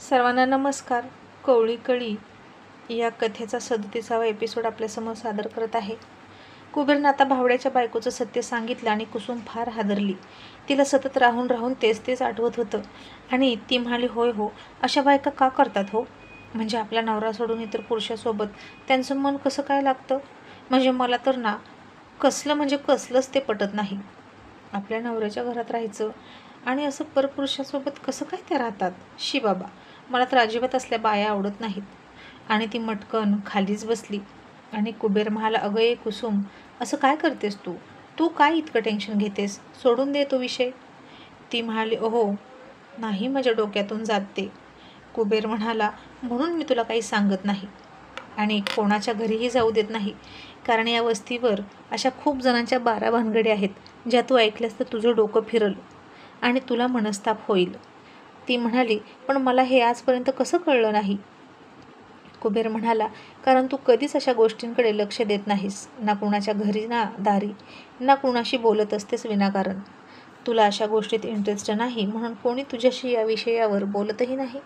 सर्वांना नमस्कार. कवळी कळी या कथेचा 37वा एपिसोड आपल्यासमोर सादर करत आहे. कुबेरनं आता भावड्याच्या बायकोचं सत्य सांगितलं आणि कुसुम फार हादरली. तिला सतत राहून राहून तेच तेच आठवत होतं आणि ती म्हणाली, होय हो, अशा बायका का करतात हो? म्हणजे आपला नवरा सोडून इतर पुरुषासोबत त्यांचं मन कसं काय लागतं? म्हणजे मला तर ना कसलंच ते पटत नाही. आपल्या नवऱ्याच्या घरात राहायचं आणि असं परपुरुषासोबत कसं काय ते राहतात? शी बाबा, मला तर अजिबात असल्या बाया आवडत नाहीत. आणि ती मटकन खालीच बसली आणि कुबेर म्हणाला, अगं ये कुसुम, असं काय करतेस तू? तू काय इतकं टेन्शन घेतेस? सोडून दे तो विषय. ती म्हणाली, ओहो नाही, माझ्या डोक्यातून जात ते. कुबेर म्हणाला, म्हणून मी तुला काही सांगत नाही आणि कोणाच्या घरीही जाऊ देत नाही, कारण या वस्तीवर अशा खूप जणांच्या 12 भानगडी आहेत ज्या तू ऐकल्यास तर तुझं डोकं फिरल आणि तुला मनस्ताप होईल. ती म्हणाली, पण मला हे आजपर्यंत कसं कळलं नाही? कुबेर म्हणाला, कारण तू कधीच अशा गोष्टींकडे लक्ष देत नाहीस, ना कुणाच्या घरी ना दारी, ना कुणाशी बोलत असतेस विनाकारण. तुला अशा गोष्टीत इंटरेस्ट नाही म्हणून कोणी तुझ्याशी या विषयावर बोलतही नाही.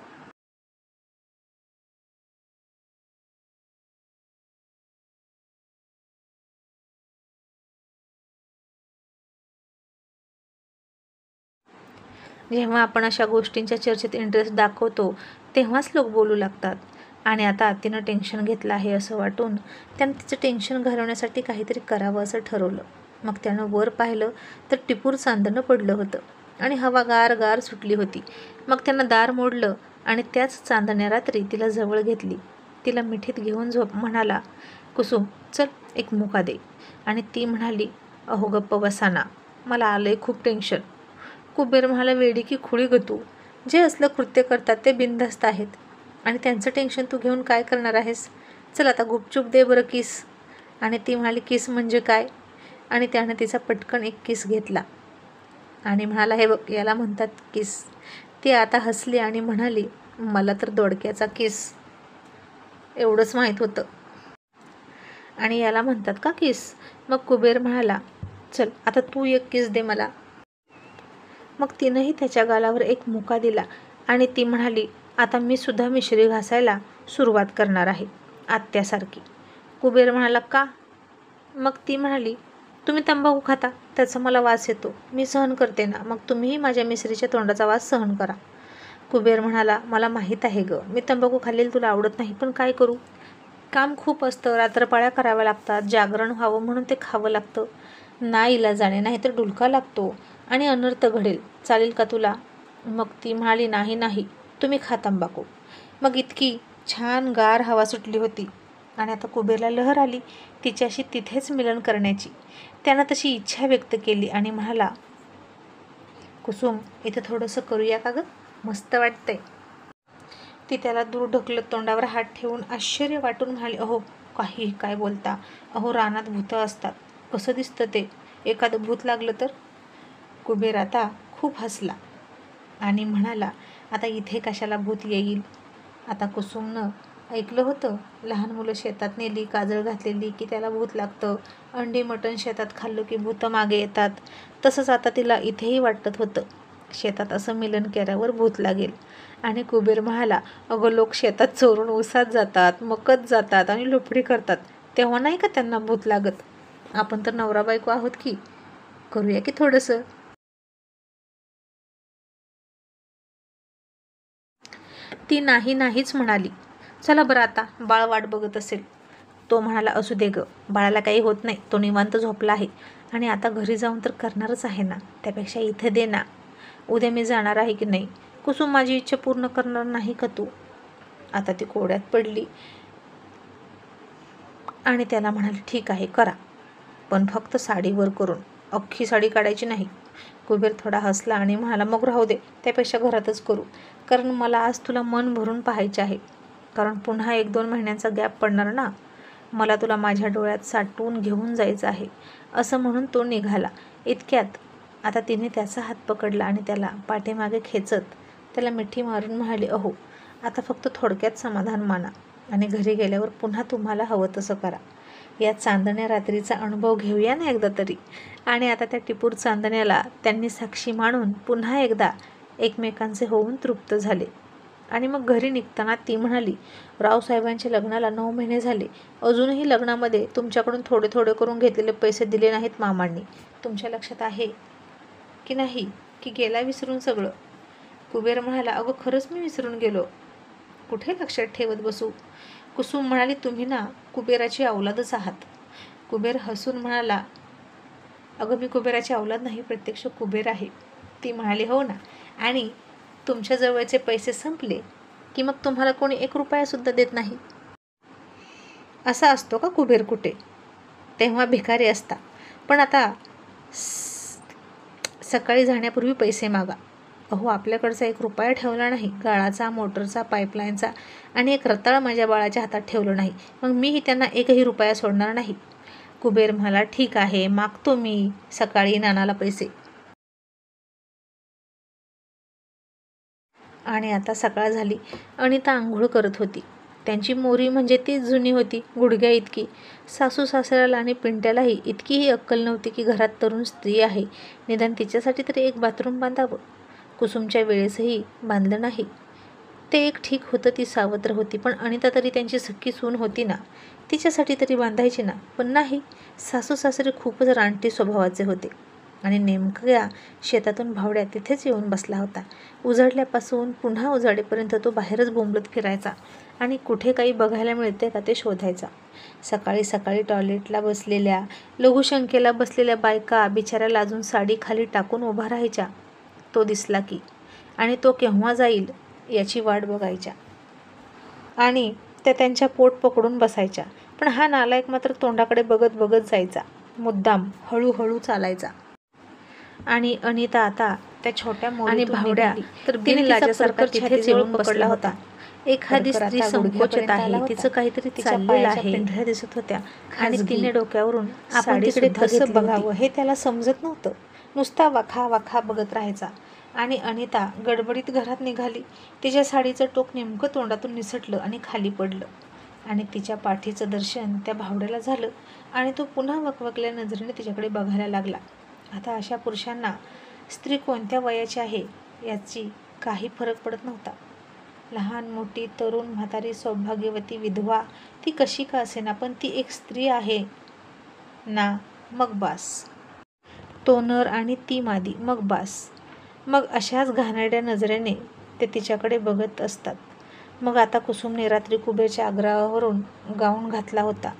जेव्हा आपण अशा गोष्टींच्या चर्चेत इंटरेस्ट दाखवतो तेव्हाच लोक बोलू लागतात. आणि आता तिनं टेन्शन घेतलं आहे असं वाटून त्यानं तिचं टेन्शन घालवण्यासाठी काहीतरी करावं असं ठरवलं. मग त्यानं वर पाहिलं तर टिपूर चांदणं पडलं होतं आणि हवा गार गार सुटली होती. मग त्यानं दार मोडलं आणि त्याच चांदण्या रात्री तिला जवळ घेतली. तिला मिठीत घेऊन म्हणाला, कुसुम चल एक मुका दे. आणि ती म्हणाली, अहो गप्प बसाना, मला आलंय खूप टेन्शन. कुबेर म्हणाला, वेडी की खुळी ग तू? जे असलं कृत्य करतात ते बिनधास्त आहेत आणि त्यांचं टेन्शन तू घेऊन काय करणार आहेस? चल आता गुपचूप दे बरं किस. आणि ती म्हणाली, किस म्हणजे काय? आणि त्यानं तिचा पटकन एक किस घेतला आणि म्हणाला, हे बघ याला म्हणतात किस. ती आता हसली आणि म्हणाली, मला तर दोडक्याचा किस एवढंच माहीत होतं आणि याला म्हणतात का किस? मग कुबेर म्हणाला, चल आता तू एक किस दे मला. मग तिनंही त्याच्या गालावर एक मुका दिला आणि ती म्हणाली, आता मी सुद्धा मिश्री घासायला सुरुवात करणार आहे आत्यासारखी. कुबेर म्हणाला, का? मग ती म्हणाली, तुम्ही तंबाखू खाता, त्याचा मला वास येतो, मी सहन करते ना, मग तुम्हीही माझ्या मिश्रीच्या तोंडाचा वास सहन करा. कुबेर म्हणाला, मला माहीत आहे ग, मी तंबाखू खाल्लेली तुला आवडत नाही, पण काय करू? काम खूप असतं, रात्रपाळ्या कराव्या लागतात, जागरण व्हावं म्हणून ते खावं लागतं. नाईलाजाने, नाही तर डुलका लागतो आणि अनर्थ घडेल. चालेल का तुला? मग ती म्हणाली, नाही नाही, तुम्ही खा तंबाखू. मग इतकी छान गार हवा सुटली होती आणि आता कुबेरला लहर आली तिच्याशी तिथेच मिलन करण्याची. त्यानं तशी इच्छा व्यक्त केली आणि म्हणाला, कुसुम इथं थोडंसं करूया का गं? मस्त वाटतंय. ती त्याला दूर ढकलत तोंडावर हात ठेवून आश्चर्य वाटून म्हणाली, अहो काही काय बोलता? अहो रानात भूतं असतात, कसं दिसतं ते? एखादं भूत लागलं तर? कुबेर आता खूप हसला आणि म्हणाला, आता इथे कशाला भूत येईल? आता कुसुमनं ऐकलं होतं, लहान मुलं शेतात नेली काजळ घातलेली की त्याला भूत लागतं, अंडी मटण शेतात खाल्लं की भूतं मागे येतात. तसंच आता तिला इथेही वाटत होतं, शेतात असं मिलन केल्यावर भूत लागेल. आणि कुबेर म्हणाला, अगं लोक शेतात चोरून उसात जातात, मकत जातात आणि लुपडी करतात, तेव्हा नाही का त्यांना भूत लागत? आपण तर नवरा बायको आहोत की, करूया की थोडंसं. ती नाही नाहीच म्हणाली. चला बरं, आता बाळ वाट बघत असेल. तो म्हणाला, असू दे ग, बाळाला काही होत नाही, तो निवांत झोपला आहे आणि आता घरी जाऊन तर करणारच आहे ना, त्यापेक्षा इथं दे ना. उद्या मी जाणार आहे की नाही? कुसुम माझी इच्छा पूर्ण करणार नाही का तू? आता ती कोड्यात पडली आणि त्याला म्हणाली, ठीक आहे करा, पण फक्त साडीवर करून, अख्खी साडी काढायची नाही. कुबेर थोडा हसला आणि म्हणाला, मग राहू दे, त्यापेक्षा घरातच करू, कारण मला आज तुला मन भरून पाहायचे आहे, कारण पुन्हा 1-2 महिन्यांचा गॅप पडणार ना, मला तुला माझ्या डोळ्यात साठवून घेऊन जायचं आहे. असं म्हणून तो निघाला. इतक्यात आता तिने त्याचा हात पकडला आणि त्याला पाठीमागे खेचत त्याला मिठी मारून म्हणाली, अहो आता फक्त थोडक्यात समाधान माना आणि घरी गेल्यावर पुन्हा तुम्हाला हवं तसं करा. या चांदण्या रात्रीचा अनुभव घेऊया ना एकदा तरी. आणि आता त्या टिपूर चांदण्याला त्यांनी साक्षी मानून पुन्हा एकदा एकमेकांचे होऊन तृप्त झाले. आणि मग घरी निघताना ती म्हणाली, रावसाहेबांच्या लग्नाला 9 महिने झाले, अजूनही लग्नामध्ये तुमच्याकडून थोडे थोडे करून घेतलेले पैसे दिले नाहीत मामांनी. तुमच्या लक्षात आहे की नाही की गेला विसरून सगळं? कुबेर म्हणाला, अगं खरंच मी विसरून गेलो. कुठे लक्षात ठेवत बसू? कुसुम म्हणाली, तुम्ही ना कुबेराची औलादच आहात. कुबेर हसून म्हणाला, अगं मी कुबेराची औलाद नाही, प्रत्यक्ष कुबेर आहे. ती म्हणाली, हो ना, आणि तुमच्या जवळचे पैसे संपले की मग तुम्हाला कोणी 1 रुपया सुद्धा देत नाही. असा असतो का कुबेर कुठे? तेव्हा भिकारी असता. पण आता सकाळी जाण्यापूर्वी पैसे मागा. अहो आपल्याकडचा 1 रुपया ठेवला नाही, गाळाचा, मोटरचा, पाईपलाईनचा आणि 1 रताळ माझ्या बाळाच्या हातात ठेवलं नाही. मग मीही त्यांना 1ही रुपया सोडणार नाही. कुबेर म्हणाला, ठीक आहे, मागतो मी सकाळी नानाला पैसे. आणि आता सकाळ झाली. अनिता आंघोळ करत होती. त्यांची मोरी म्हणजे तीच जुनी होती, गुडघ्या इतकी. सासू सासऱ्याला आणि पिंट्यालाही इतकीही अक्कल नव्हती की घरात तरुण स्त्री आहे, निदान तिच्यासाठी तरी 1 बाथरूम बांधावं. कुसुमच्या वेळेसही बांधलं नाही. ते एक ठीक होतं, ती सावत्र होती, पण अनिता तरी त्यांची सख्खी सून होती ना, तिच्यासाठी तरी बांधायची ना. पण नाही, सासू सासरे खूपच रानटी स्वभावाचे होते. आणि नेमक्या शेतातून भावड्या तिथेच येऊन बसला होता. उजाडल्यापासून पुन्हा उजाडेपर्यंत तो बाहेरच बोंबलत फिरायचा आणि कुठे काही बघायला मिळते का ते शोधायचा. सकाळी सकाळी टॉयलेटला बसलेल्या, लघुशंकेला बसलेल्या बायका बिचाऱ्या लाजून साडी खाली टाकून उभा राहायच्या तो दिसला की, आणि तो केव्हा जाईल याची वाट बघायच्या. आणि त्या त्यांच्या पोट पकडून बसायच्या. पण हा नालायक मात्र तोंडाकडे बघत बघत जायचा, मुद्दाम हळूहळू चालायचा. आणि अनिता आता त्या छोट्या आणि भावड्या तर बिनलाजासारखा तिथेच येऊन पकडला होता. एखादी स्त्री संकोचत आहे, तिचं काहीतरी चाललेलं आहे, पिंढऱ्या दिसत होत्या आणि तिने डोक्यावरून आपण तिकडे कसं बघावं हे त्याला समजत नव्हतं. नुसता वाखा वाखा बघत राहायचा. आणि अनिता गडबडीत घरात निघाली. तिच्या साडीचं टोक नेमकं तोंडातून निसटलं आणि खाली पडलं. आणि तिच्या पाठीचं दर्शन त्या भावड्याला झालं आणि तो पुन्हा वकवकल्या नजरेने तिच्याकडे बघायला लागला. आता अशा पुरुषांना स्त्री कोणत्या वयाची आहे याची काही फरक पडत नव्हता. लहान मोठी, तरुण म्हातारी, सौभाग्यवती, विधवा, ती कशी का असेना, पण ती एक स्त्री आहे ना, मग बास. तो नर आणि ती मादी, मग बास. मग अशाच घाणेरड्या नजरेने ते तिच्याकडे बघत असतात. मग आता कुसुमने रात्री कुबेरच्या आग्रहावरून गाऊन घातला होता.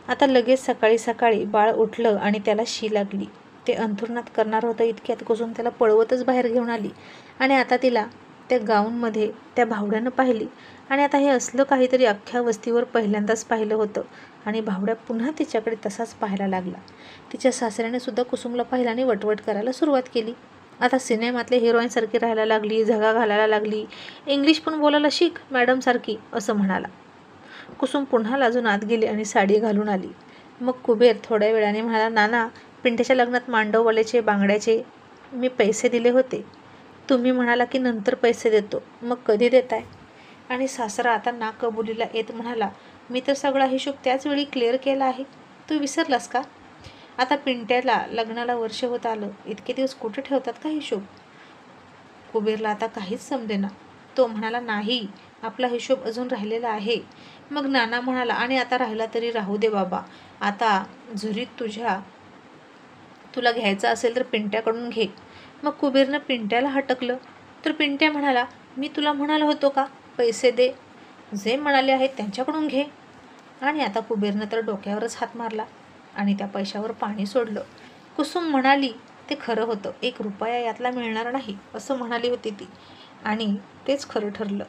आता लगेच सकाळी सकाळी बाळ उठलं आणि त्याला शी लागली. ते अंथरुणात करणार होतं इतक्यात कुसुम त्याला पळवतच बाहेर घेऊन आली. आणि आता तिला त्या गाऊनमध्ये त्या भावड्यानं पाहिली. आणि आता हे असलं काहीतरी अख्ख्या वस्तीवर पहिल्यांदाच पाहिलं होतं. आणि भावड्या पुन्हा तिच्याकडे तसाच पाहायला लागला. तिच्या सासऱ्याने सुद्धा कुसुमला पाहिलं आणि वटवट करायला सुरुवात केली. आता सिनेमातल्या हिरोईनसारखी राहायला लागली, झगा घालायला लागली, इंग्लिश पण बोलायला शिक मॅडमसारखी, असं म्हणाला. कुसुम पुन्हा लाजून आत गेली आणि साडी घालून आली. मग कुबेर थोड्या वेळाने म्हणाला, नाना, पिंट्याच्या लग्नात मांडववाल्याचे बांगड्याचे मी पैसे दिले होते. तुम्ही म्हणाला की नंतर पैसे देतो, मग कधी देताय? आणि सासरा आता ना कबुलीला येत म्हणाला, मी तर सगळा हिशोब त्याच वेळी क्लिअर केला आहे, तू विसरलास का? आता पिंट्याला लग्नाला वर्ष होत आलं, इतके दिवस कुठे ठेवतात का हिशोब? कुबेरला आता काहीच समजेना. तो म्हणाला, नाही, आपला हिशोब अजून राहिलेला आहे. मग नाना म्हणाला, आणि आता राहिला तरी राहू दे बाबा, आता झुरीत तुला घ्यायचं असेल तर पिंट्याकडून घे. मग कुबेरनं पिंट्याला हटकलं तर पिंट्या म्हणाला, मी तुला म्हणालो होतो का पैसे दे, जे म्हणाले आहेत त्यांच्याकडून घे. आणि आता कुबेरनं तर डोक्यावरच हात मारला आणि त्या पैशावर पाणी सोडलं. कुसुम म्हणाली ते खरं होतं, 1 रुपया यातला मिळणार नाही असं म्हणाली होती ती, आणि तेच खरं ठरलं.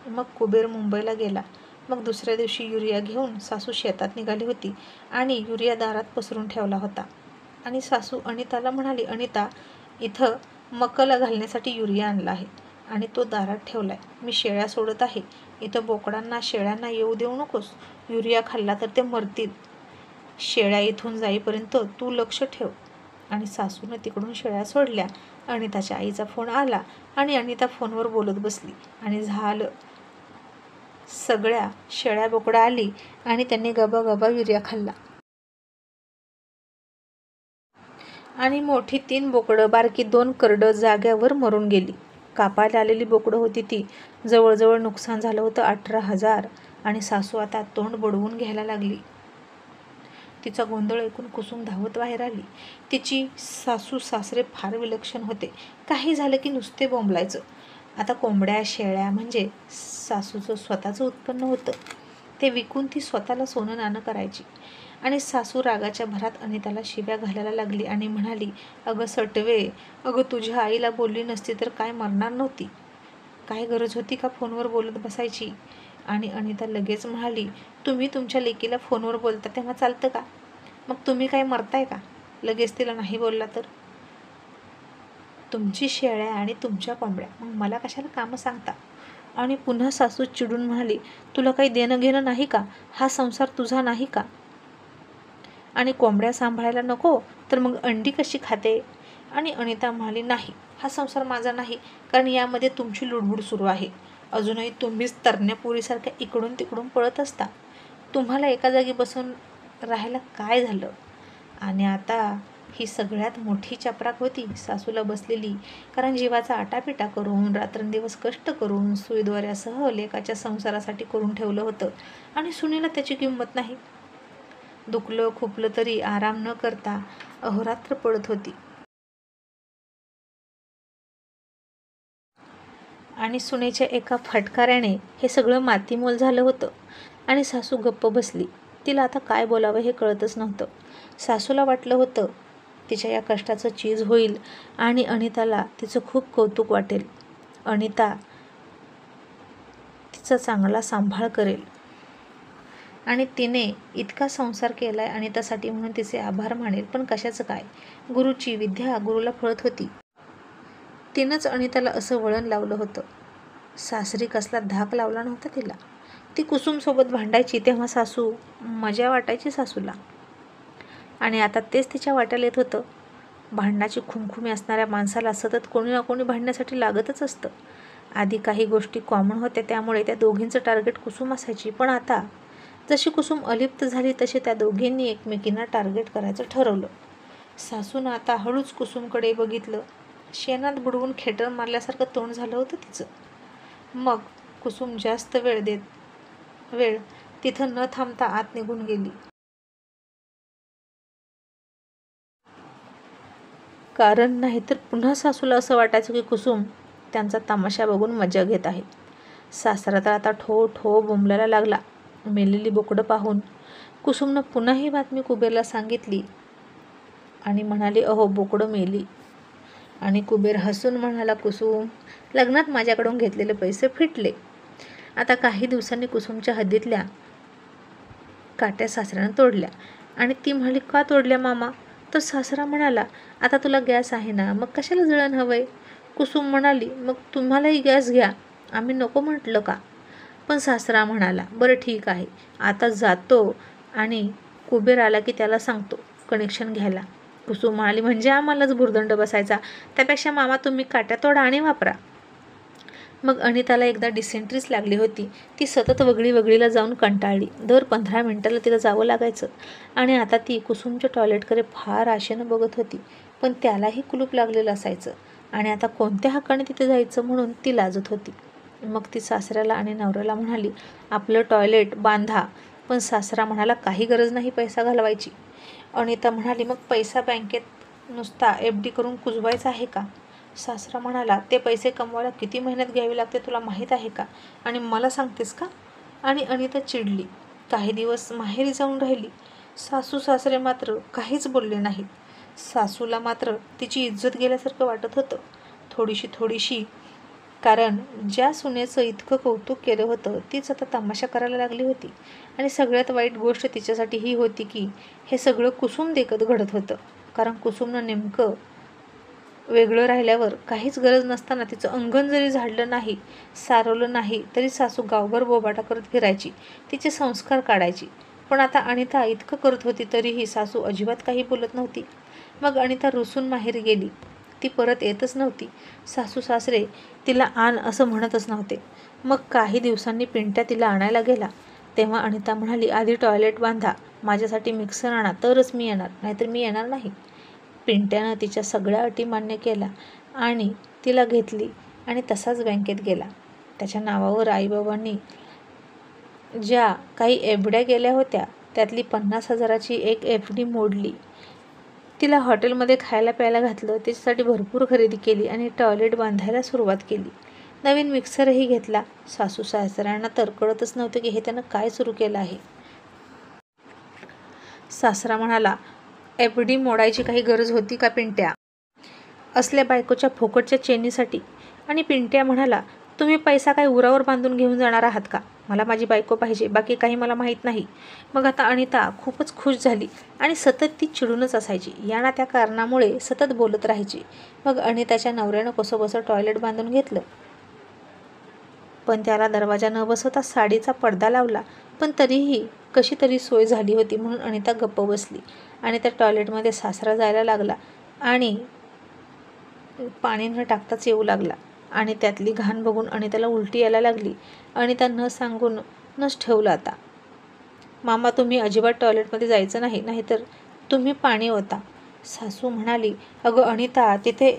मग कुबेर मुंबईला गेला. मग दुसऱ्या दिवशी युरिया घेऊन सासू शेतात निघाली होती आणि युरिया दारात पसरून ठेवला होता. आणि सासू अनिताला म्हणाली, अनिता, इथं मकला घालण्यासाठी युरिया आणला आहे आणि तो दारात ठेवलाय. मी शेळ्या सोडत आहे, इथं बोकडांना शेळ्यांना येऊ देऊ नकोस. युरिया खाल्ला तर ते मरतील. शेळ्या इथून जाईपर्यंत तू लक्ष ठेव. आणि सासूनं तिकडून शेळ्या सोडल्या. अनिताच्या आईचा फोन आला आणि अनिता फोनवर बोलत बसली आणि झालं. सगळ्या शेळ्या बोकडा आली आणि त्यांनी गबागबा युरिया खाल्ला. आणि मोठी 3 बोकडं, बारकी 2 करडं जाग्यावर मरून गेली. कापायला आलेली बोकडं होती ती. जवळजवळ नुकसान झालं होतं 18,000. आणि सासू आता तोंड बुडवून घ्यायला लागली. तिचा गोंधळ ऐकून कुसुम धावत बाहेर आली. तिची सासू सासरे फार विलक्षण होते. काही झालं की नुसते बोंबलायचं. आता कोंबड्या शेळ्या म्हणजे सासूचं स्वतःचं उत्पन्न होतं. ते विकून ती स्वतःला सोनं नाणं करायची. आणि सासू रागाच्या भरात अनिताला शिव्या घालायला लागली आणि म्हणाली, अगं सटवे, अगं तुझ्या आईला बोलली नसती तर काय मरणार नव्हती. काय गरज होती का फोनवर बोलत बसायची. आणि अनिता लगेच म्हणाली, तुम्ही तुमच्या लेकीला फोनवर बोलता तेव्हा चालतं का. मग तुम्ही काय मरताय का लगेच तिला नाही बोलला तर. तुमची शेळ्या आणि तुमच्या कोंबड्या, मग मला कशाला कामं सांगता. आणि पुन्हा सासू चिडून म्हणाली, तुला काही देणं घेणं नाही का. हा संसार तुझा नाही का. आणि कोंबड्या सांभाळायला नको तर मग अंडी कशी खाते. आणि अनिता म्हणाली, नाही, हा संसार माझा नाही, कारण यामध्ये तुमची लुडबुड सुरू आहे. अजूनही तुम्हीच तरण्यापुरीसारख्या इकडून तिकडून पळत असता. तुम्हाला एका जागी बसून राहायला काय झालं. आणि आता ही सगळ्यात मोठी चपराक होती सासूला बसलेली, कारण जीवाचा आटापिटा करून रात्रंदिवस कष्ट करून सुईद्वाऱ्यासह लेकाच्या संसारासाठी करून ठेवलं होतं आणि सुनेला त्याची किंमत नाही. दुखलं खुपलं तरी आराम न करता अहोरात्र पडत होती. आणि सुनेच्या एका फटकाऱ्याने हे सगळं मातीमोल झालं होतं. आणि सासू गप्प बसली. तिला आता काय बोलावं हे कळतच नव्हतं. सासूला वाटलं होतं तिच्या या कष्टाचं चीज होईल आणि अनिताला तिचं खूप कौतुक वाटेल. अनिता तिचा चांगला सांभाळ करेल आणि तिने इतका संसार केलाय अनितासाठी म्हणून तिचे आभार मानेल. पण कशाचं काय. गुरुची विद्या गुरुला फळत होती. तिनंच अनिताला असं वळण लावलं होतं. सासरी कसला धाक लावला नव्हता तिला. ती कुसुमसोबत भांडायची तेव्हा सासू मजा वाटायची सासूला. आणि आता तेच तिच्या वाट्याला येत होतं. भांडणाची खुमखुमी असणाऱ्या माणसाला सतत कोणी ना कोणी भांडण्यासाठी लागतच असतं. आधी काही गोष्टी कॉमन होत्या त्यामुळे त्या दोघींचं टार्गेट कुसुम असायची. पण आता जशी कुसुम अलिप्त झाली तशी त्या दोघींनी एकमेकींना टार्गेट करायचं ठरवलं. सासूनं आता हळूच कुसुमकडे बघितलं. शेणात बुडवून खेटर मारल्यासारखं तोंड झालं होतं तिचं. मग कुसुम जास्त वेळ तिथं न थांबता आत निघून गेली. कारण नाहीतर पुन्हा सासूला असं वाटायचं की कुसुम त्यांचा तमाशा बघून मजा घेत आहे. सासरा तर आता ठो ठो बोंबलायला लागला. मेलेली बोकडं पाहून कुसुमनं पुन्हा ही बातमी कुबेरला सांगितली आणि म्हणाली, अहो बोकडं मेली. आणि कुबेर हसून म्हणाला, कुसुम, लग्नात माझ्याकडून घेतलेले पैसे फिटले. आता काही दिवसांनी कुसुमच्या हद्दीतल्या काट्या सासऱ्यानं तोडल्या. आणि ती म्हणाली, का तोडल्या मामा. तर सासरा म्हणाला, आता तुला गॅस आहे ना, मग कशाला जळण हवंय. कुसुम म्हणाली, मग तुम्हालाही गॅस घ्या, आम्ही नको म्हटलं का. पण सासरा म्हणाला, बरं ठीक आहे, आता जातो आणि कुबेर आला की त्याला सांगतो कनेक्शन घ्यायला. कुसुम म्हणाली, म्हणजे आम्हालाच भुर्दंड बसायचा. त्यापेक्षा मामा तुम्ही काट्या तोडा आणि वापरा. मग अनिताला एकदा डिसेंट्रीच लागली होती. ती सतत वगळीला जाऊन कंटाळली. दर 15 मिनिटाला तिला जावं लागायचं. आणि आता ती कुसुमच्या टॉयलेटकडे फार आशेनं बघत होती. पण त्यालाही कुलूप लागलेलं असायचं. आणि आता कोणत्या हक्काने तिथे जायचं म्हणून ती लाजत होती. मग ती सासऱ्याला आणि नवऱ्याला म्हणाली, आपलं टॉयलेट बांधा. पण सासरा म्हणाला, काही गरज नाही पैसा घालवायची. अनिता म्हणाली, मग पैसा बँकेत नुसता FD करून कुजवायचा आहे का. सासरा म्हणाला, ते पैसे कमवायला किती मेहनत घ्यावी लागते तुला माहीत आहे का. आणि मला सांगतेस का. आणि अनिता चिडली. काही दिवस माहेरी जाऊन राहिली. सासू सासरे मात्र काहीच बोलले नाहीत. सासूला मात्र तिची इज्जत गेल्यासारखं वाटत होतं. थोडीशी. कारण ज्या सुनेचं इतकं कौतुक केलं होतं तीच आता तमाशा करायला लागली होती. आणि सगळ्यात वाईट गोष्ट तिच्यासाठी ही होती की हे सगळं कुसुम देखत घडत होतं. कारण कुसुमनं नेमकं वेगळं राहिल्यावर काहीच गरज नसताना तिचं अंगण जरी झाडलं नाही, सारवलं नाही तरी सासू गावभर बोबाटा करत फिरायची, तिचे संस्कार काढायची. पण आता अनिता इतकं करत होती तरीही सासू अजिबात काही बोलत नव्हती. मग अनिता रुसून माहेरी गेली. ती परत येतच नव्हती. सासू सासरे तिला आण असं म्हणतच नव्हते. मग काही दिवसांनी पिंट्या तिला आणायला गेला. तेव्हा अनिता म्हणाली, आधी टॉयलेट बांधा, माझ्यासाठी मिक्सर आणा, तरच मी येणार, नाहीतर मी येणार नाही. पिंट्यानं तिच्या सगळ्या अटी मान्य केल्या आणि तिला घेतली. आणि तसाच बँकेत गेला. त्याच्या नावावर आईबाबांनी ज्या काही एफड्या केल्या होत्या त्यातली 50,000ची एक एफडी मोडली. तिला हॉटेलमध्ये खायला प्यायला घातलं, त्याच्यासाठी भरपूर खरेदी केली आणि टॉयलेट बांधायला सुरुवात केली. नवीन मिक्सरही घेतला. सासू सासऱ्यांना तर कळतच नव्हतं की हे त्यानं काय सुरू केलं आहे. सासरा म्हणाला, एफडी मोडायची काही गरज होती का पिंट्या? असल्या बायकोच्या फुकटच्या चेनीसाठी. आणि पिंट्या म्हणाला, तुम्ही पैसा काय उरावर बांधून घेऊन जाणार आहात का? मला माझी बायको पाहिजे, बाकी काही मला माहीत नाही. मग आता अनिता खूपच खुश झाली आणि सतत ती चिडूनच असायची. या ना त्या कारणामुळे सतत बोलत राहायची. मग अनिताच्या नवऱ्यानं कसंबसं टॉयलेट बांधून घेतलं, पण त्याला दरवाजा न बसवता साडीचा पडदा लावला. पण तरीही कशी तरी सोय झाली होती म्हणून अनिता गप्प बसली. आणि त्या टॉयलेटमध्ये सासरा जायला लागला आणि पाणी न टाकताच येऊ लागला आणि त्यातली घाण बघून अनिताला उलटी यायला लागली. अनिता न सांगून नच ठेवलं आता. मामा, तुम्ही अजिबात टॉयलेटमध्ये जायचं नाही, नाहीतर तुम्ही पाणी ओता. सासू म्हणाली, अगं अनिता, तिथे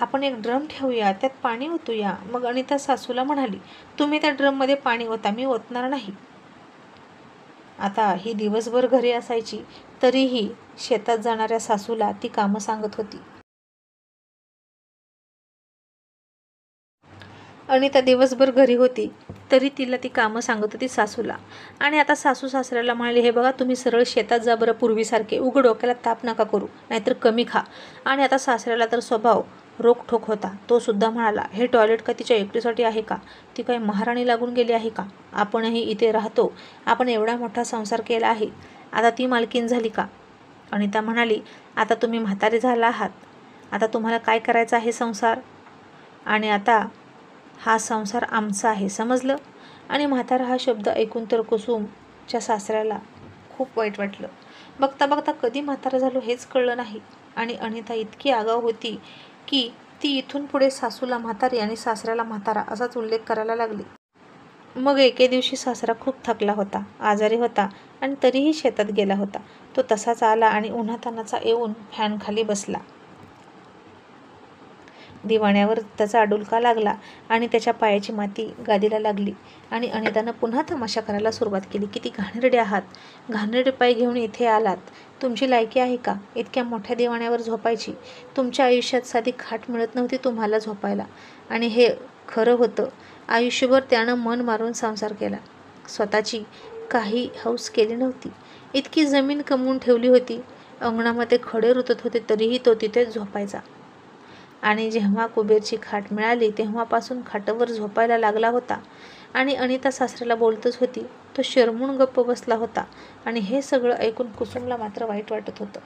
आपण एक ड्रम ठेवूया, त्यात पाणी ओतूया. मग अनिता सासूला म्हणाली, तुम्ही त्या ड्रममध्ये पाणी ओता, मी ओतणार नाही. आता ही दिवसभर घरी असायची तरीही शेतात जाणाऱ्या सासूला ती कामं सांगत होती. अनिता दिवसभर घरी होती तरी तिला ती कामं सांगत होती सासूला. आणि आता सासू सासऱ्याला म्हणाली, हे बघा, तुम्ही सरळ शेतात जा बरं पूर्वीसारखे, उघड डोक्याला ताप नका करू, नाहीतर कमी खा. आणि आता सासऱ्याला तर स्वभाव रोखठोक होता. तो सुद्धा म्हणाला, हे टॉयलेट का तिच्या एकटीसाठी आहे का? ती काय महाराणी लागून गेली आहे का? आपणही इथे राहतो, आपण एवढा मोठा संसार केला आहे, आता ती मालकीन झाली का? अनिता म्हणाली, आता तुम्ही म्हातारे झाला आहात, आता तुम्हाला काय करायचं आहे संसार, आणि आता हा संसार आमचा आहे, समजलं? आणि म्हातारा हा शब्द ऐकून तर कुसुमच्या सासऱ्याला खूप वाईट वाटलं. बघता बघता कधी म्हातारा झालो हेच कळलं नाही. आणि अनिता इतकी आगाऊ होती की ती इथून पुढे सासूला म्हातारी आणि सासऱ्याला म्हातारा असाच उल्लेख करायला लागली. मग एके दिवशी सासरा खूप थकला होता, आजारी होता आणि तरीही शेतात गेला होता. तो तसाच आला आणि उन्हातानाचा येऊन फॅनखाली बसला. दिवाण्यावर त्याचा डुलका लागला आणि त्याच्या पायाची माती गादीला लागली. आणि अनितानं पुन्हा तमाशा करायला सुरुवात केली. किती घाणेरडे आहात, घाणेरडे पाय घेऊन इथे आलात, तुमची लायकी आहे का इतक्या मोठ्या दिवाण्यावर झोपायची? तुमच्या आयुष्यात साधी खाट मिळत नव्हती तुम्हाला झोपायला. आणि हे खरं होतं. आयुष्यभर त्यानं मन मारून संसार केला, स्वतःची काही हौस केली नव्हती. इतकी जमीन कमवून ठेवली होती, अंगणामध्ये खडे रुतत होते तरीही तो तिथेच झोपायचा. आणि जेव्हा कुबेरची खाट मिळाली तेव्हापासून खाटावर झोपायला लागला होता. आणि अनिता सासऱ्याला बोलतच होती, तो शरमून गप्प बसला होता. आणि हे सगळं ऐकून कुसुमला मात्र वाईट वाटत होतं.